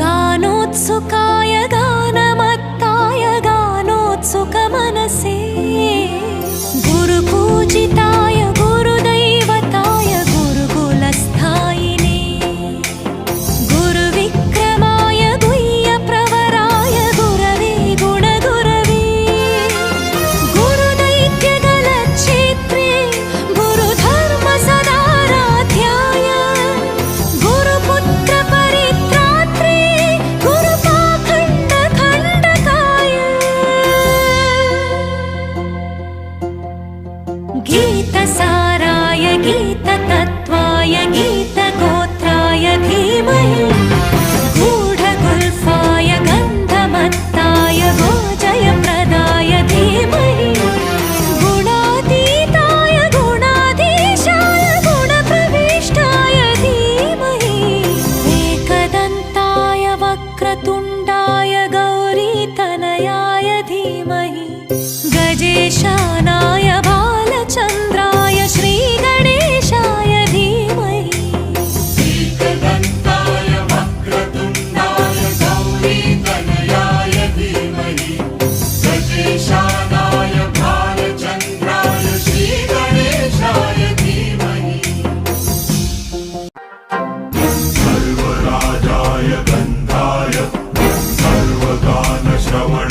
गानोत्सुकाय गानमत्ताय गानोत्सुकमनसे गुरुपूजिताय गुरुदैवताय गुरुकुलस्थायिने गुरुविक्रमाय गुह्यप्रवराय गुरवे गुणगुरवे गुरुदैत्यगलच्छेत्रे गुरुधर्मसदाराध्याय गुरुपुत्रपरित्रात्रे गुरुपाखण्डखण्डकाय गीतसाराय गीततत्त्वाय गीतगोत्राय धीमहि गूढगुल्फाय गन्धमत्ताय गोजयप्रदाय धीमहि गुणातीताय गुणाधीशाय गुणप्रविष्टाय धीमहि एकदन्ताय वक्रतुण्डाय गौरीतनयाय धीमहि गजेशानाय बालचन्द्राय श्रीगणेशाय धीमहि एकदन्ताय वक्रतुण्डाय गौरीतनयाय धीमहि गजेशानाय बालचन्द्राय श्रीगणेशाय धीमहि सर्वराजाय गन्धाय सर्वगानश्रवण